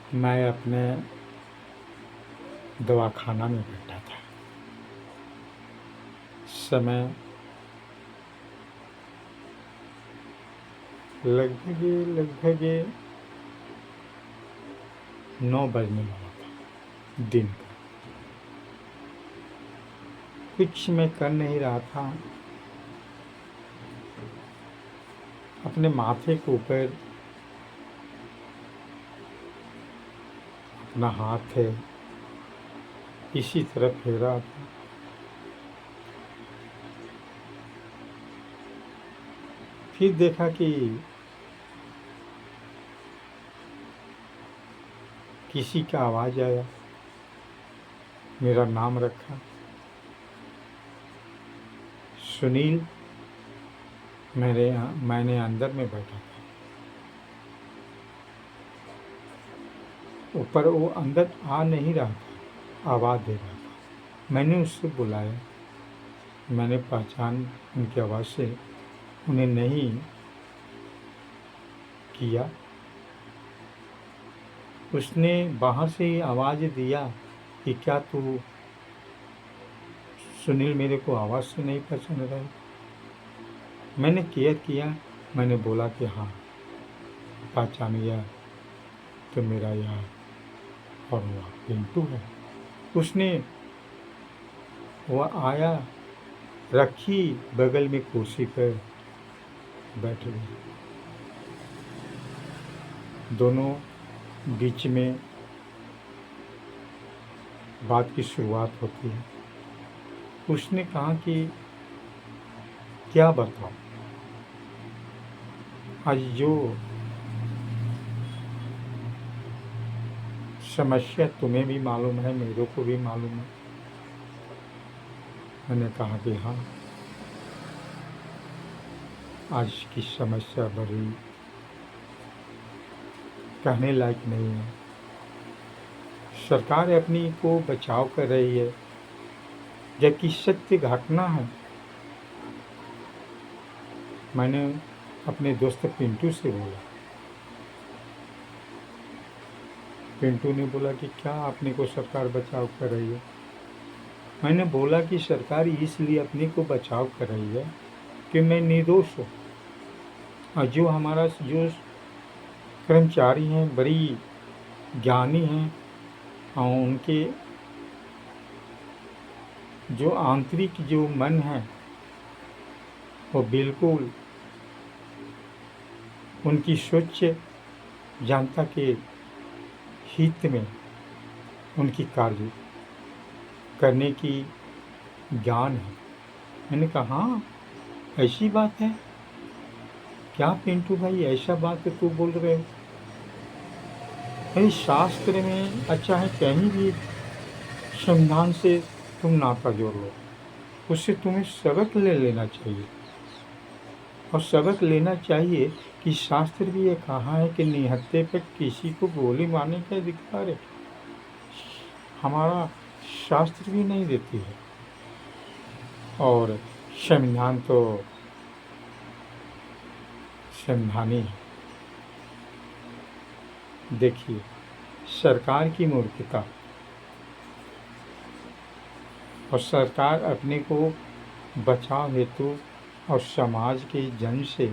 मैं अपने दवाखाना में बैठा था। समय लगभग 9 बजने वाला था दिन का। कुछ मैं कर नहीं रहा था। अपने माथे के ऊपर अपना हाथ है इसी तरफ फेरा था। फिर देखा कि किसी का आवाज़ आया, मेरा नाम रखा, सुनील। मैंने अंदर में बैठा था। ऊपर वो अंदर आ नहीं रहा था, आवाज़ दे रहा था। मैंने उससे बुलाया। मैंने पहचान उनकी आवाज़ से उन्हें नहीं किया। उसने बाहर से ही आवाज़ दिया कि क्या तू सुनील मेरे को आवाज़ से नहीं पहचान रहा है? मैंने केयर किया। मैंने बोला कि हाँ पहचान गया, तो मेरा यार और वह पिंटू है। उसने वह आया, रखी बगल में कुर्सी पर बैठ गई। दोनों बीच में बात की शुरुआत होती है। उसने कहा कि क्या बताओ, आज जो समस्या तुम्हें भी मालूम है, मेरे को भी मालूम है। मैंने कहा कि हाँ, आज की समस्या बड़ी कहने लायक नहीं है। सरकार अपनी को बचाव कर रही है, जबकि सत्य घटना है। मैंने अपने दोस्त पिंटू से बोला। पिंटू ने बोला कि क्या अपने को सरकार बचाव कर रही है? मैंने बोला कि सरकार इसलिए अपने को बचाव कर रही है कि मैं निर्दोष हूँ, और जो हमारा जो कर्मचारी हैं बड़ी ज्ञानी हैं, और उनके जो आंतरिक जो मन है वो बिल्कुल उनकी सोच जनता के हित में उनकी कार्य करने की ज्ञान है। मैंने कहा हाँ ऐसी बात है क्या पिंटू भाई? ऐसा बात तो तू बोल रहे हो? भाई शास्त्र में अच्छा है, कहीं भी संविधान से तुम नाता जोड़ लो, उससे तुम्हें सबक ले लेना चाहिए। और सबक लेना चाहिए कि शास्त्र भी ये कहा है कि निहत्थे पे किसी को गोली मारने का अधिकार है। हमारा शास्त्र भी नहीं देती है, और संविधान तो संविधान ही है। देखिए सरकार की मूर्खता, और सरकार अपने को बचाव हेतु और समाज के जन से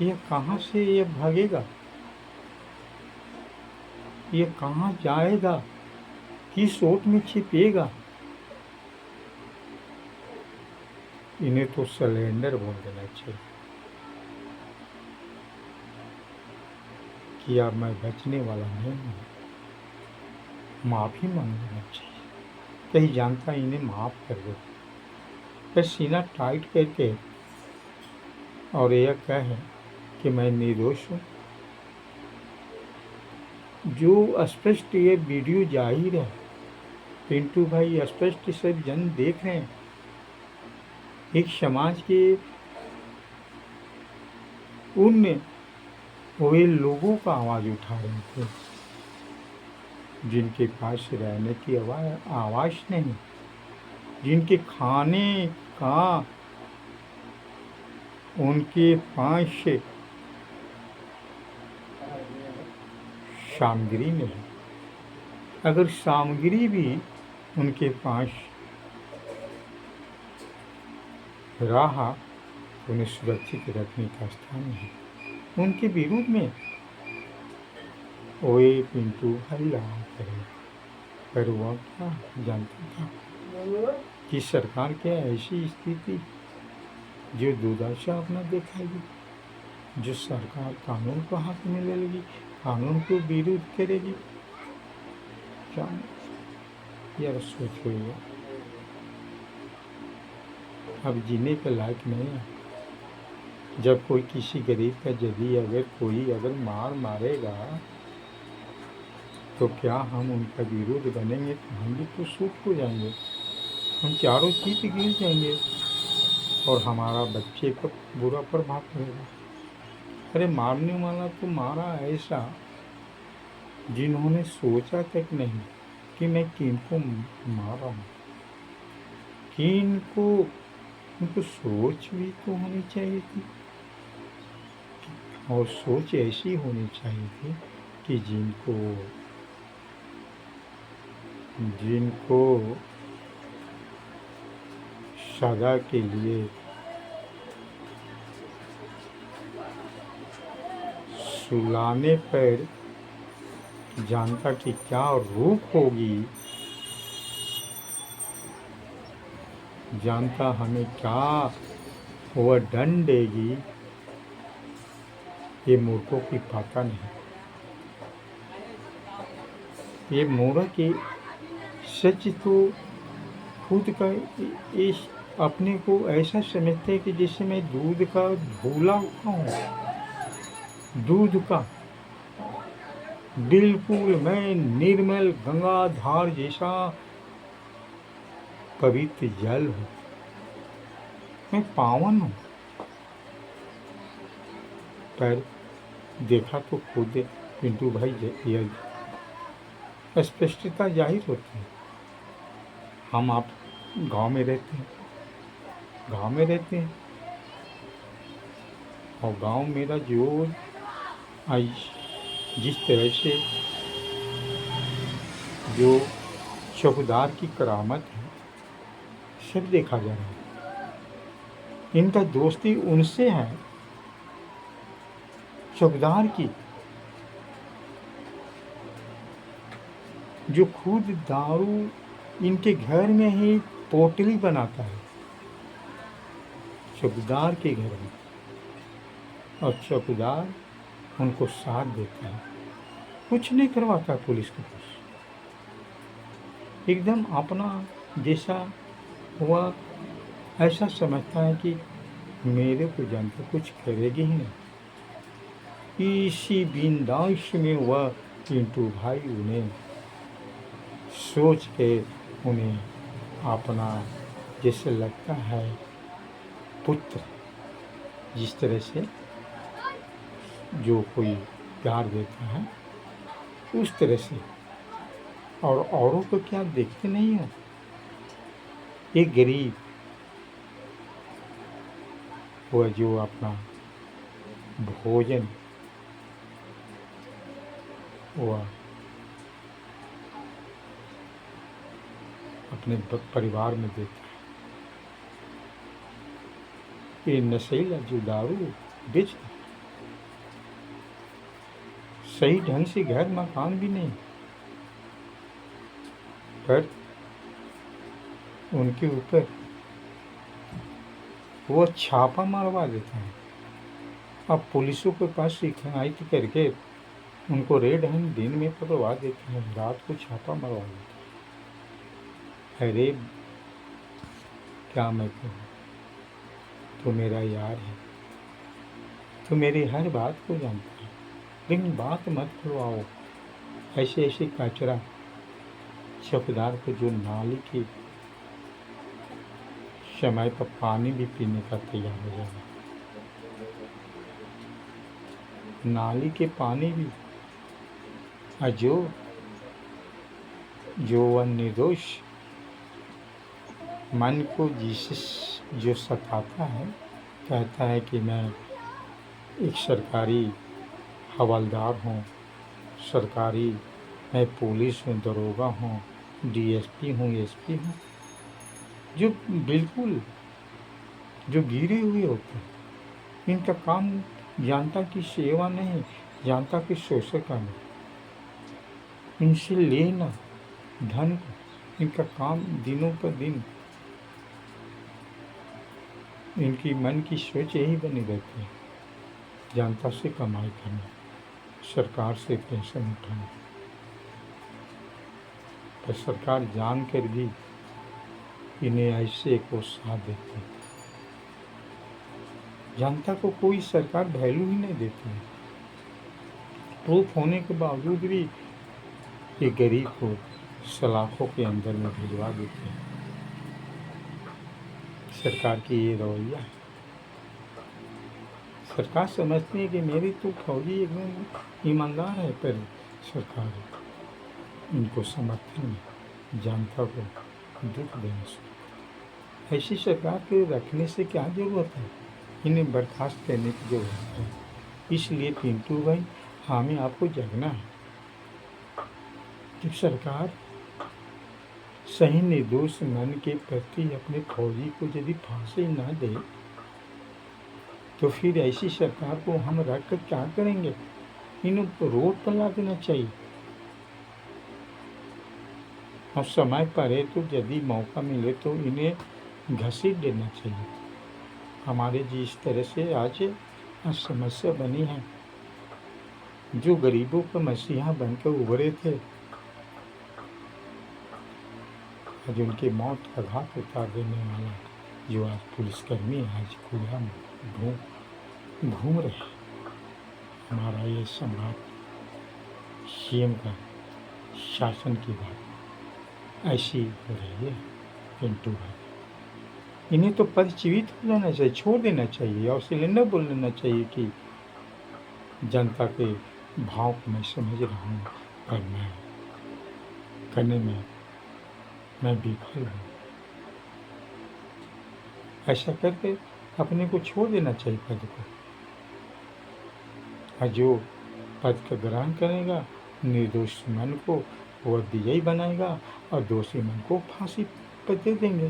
ये कहाँ से ये भागेगा? ये कहाँ जाएगा? किस ओट में छिपेगा? इन्हें तो सिलेंडर बोल देना चाहिए कि अब मैं बचने वाला नहीं हूँ, माफ़ी मांग लेना चाहिए। कहीं जानता इन्हें माफ़ कर दो, फिर सीना टाइट करके और यह कहे कि मैं निर्दोष हूँ। जो स्पष्ट ये वीडियो जाहिर है पिंटू भाई, स्पष्ट सब जन देख रहे हैं, एक समाज के उन वे लोगों का आवाज़ उठा रहे थे जिनके पास रहने की आवाज़ नहीं, जिनके खाने का उनके पास सामग्री नहीं। अगर सामग्री भी उनके पास रहा तो उन्हें सुरक्षित रखने का स्थान नहीं। उनके विरोध में ओए पिंटू भाई रहा करे, पर वह क्या जानता था कि सरकार क्या ऐसी स्थिति जो दुर्दशा अपना दिखाएगी, जो सरकार कानून को हाथ में ले लेगी, कानून को विरोध करेगी। क्या यार सोचो यार, अब जीने के लायक नहीं है। जब कोई किसी गरीब का यदि अगर मार मारेगा तो क्या हम उनका विरोध बनेंगे? तो हम भी तो सूख हो जाएंगे, हम चारों चीज गिर जाएंगे और हमारा बच्चे पर बुरा प्रभाव पड़ेगा। अरे मारने वाला तो मारा ऐसा जिन्होंने सोचा तक नहीं कि मैं किनको मार रहा हूँ। किनको उनको सोच भी तो होनी चाहिए थी, और सोच ऐसी होनी चाहिए थी कि जिनको सजा के लिए सुलाने पर जानता कि क्या रूप होगी, जानता हमें क्या वह दंड देगी, ये मूर्खों की पता नहीं। ये मूर्ख के सच तो खुद का इस अपने को ऐसा समझते हैं कि जैसे मैं दूध का धूला हूँ, दूध का बिल्कुल मैं निर्मल गंगा धार जैसा पवित्र जल हूँ, मैं पावन हूँ। पर देखा तो खुद पिंटू भाई यह स्पष्टता जाहिर होती है। हम आप गांव में रहते हैं और गांव मेरा जो आज जिस तरह से जो चौकीदार की करामत है सब देखा जा रहा है। इनका दोस्ती उनसे है, चौकीदार की, जो खुद दारू इनके घर में ही पोटली बनाता है, चौकीदार के घर में, और चौकीदार उनको साथ देता है, कुछ नहीं करवाता पुलिस को, कुछ एकदम अपना जैसा हुआ ऐसा समझता है कि मेरे को जानकर कुछ करेगी ही नहीं। इसी बिंदास में वह पिंटू भाई उन्हें सोच के उन्हें अपना जैसे लगता है पुत्र, जिस तरह से जो कोई प्यार देता है उस तरह से, और औरों को क्या देखते नहीं हो। एक गरीब वह जो अपना भोजन वह अपने परिवार में देता है, ये नशेला जो दारू बेचता, सही ढंग से घर मकान भी नहीं, पर उनके ऊपर वो छापा मारवा देता है। अब पुलिसों के पास शिकायत करके उनको रेड हैंड दिन में पकड़वा देते हैं, रात को छापा मरवा देते हैं। अरे क्या मैं कहूँ, तो मेरा यार है, तो मेरी हर बात को जानता है, लेकिन बात मत खुलवाओ। ऐसे ऐसे कचरा चौकीदार को जो नाली की समय पर पानी भी पीने का तैयार हो जाएगा, नाली के पानी भी, और जो वह निर्दोष मन को जो सताता है, कहता है कि मैं एक सरकारी हवलदार हूँ, सरकारी, मैं पुलिस हूँ, दरोगा हूँ, डीएसपी हूँ, एसपी हूँ, जो बिल्कुल जो गिरे हुए होते हैं, इनका काम जनता की सेवा नहीं, जनता के शोषण करना, इनसे लेना धन को, इनका काम दिनों पर दिन, इनकी मन की सोच यही बनी रहती है, जनता से कमाई करना, सरकार से पेंशन उठाना। पर सरकार जान कर भी इन्हें ऐसे को साथ देती है। जनता को कोई सरकार वैल्यू ही नहीं देती है। प्रूफ होने के बावजूद भी ये गरीब को सलाखों के अंदर में भिजवा देते हैं। सरकार की ये रवैया है। सरकार समझती है कि मेरी तो फौजी एकदम ईमानदार है, पर सरकार इनको समर्थन में जनता को दुख देने से, ऐसी सरकार के रखने से क्या जरूरत है, इन्हें बर्खास्त करने की जरूरत है। इसलिए पिंटू भाई, हमें आपको जगना है कि सरकार सही निर्दोष मन के प्रति अपने फौजी को यदि फांसी ना दे तो फिर ऐसी सरकार को हम रख कर क्या करेंगे। इन्हें रोड पर ला देना चाहिए, और समय पर है तो यदि मौका मिले तो इन्हें घसीट देना चाहिए। हमारे जिस तरह से आज समस्या बनी है, जो गरीबों का मसीहा बनकर उभरे थे, आज उनकी मौत का घाट उतार देने वाला जो आज पुलिसकर्मी आज खुला घूम रहे हैं। हमारा ये सम्राट सीएम का शासन की बात ऐसी हो रही है पिंटू भाई। इन्हें तो पदच्युत हो जाना चाहिए, छोड़ देना चाहिए, और सिलेंडर बोल लेना चाहिए कि जनता के भाव को मैं समझ रहा हूँ, पर मैं करने में मैं विफल हूँ। ऐसा करके अपने को छोड़ देना चाहिए पद को, और जो पद का ग्रहण करेगा निर्दोष मन को वह विजयी बनाएगा, और दोषी मन को फांसी पर दे देंगे।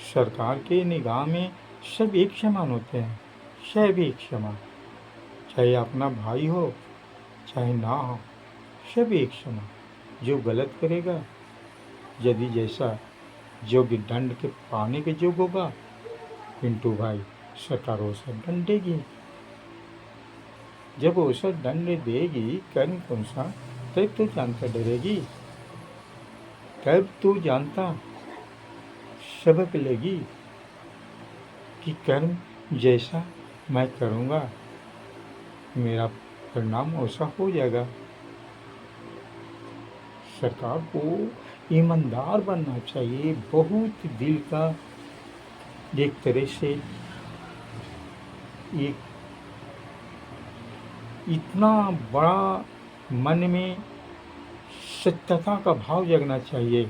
सरकार के निगाह में सब एक समान होते हैं, सब एक समान, चाहे अपना भाई हो चाहे ना हो, सब एक समान। जो गलत करेगा यदि जैसा योग्य दंड के पाने के योग्य होगा, पिंटू भाई सरकार वैसा दंड देगी। जब वैसा दंड देगी, कर्म कौन सा, तब तो जनता डरेगी, तब तो जनता सबक लेगी कि कर्म जैसा मैं करूँगा मेरा परिणाम वैसा हो जाएगा। सरकार को ईमानदार बनना चाहिए, बहुत दिल का एक तरह से एक इतना बड़ा मन में सत्यता का भाव जगना चाहिए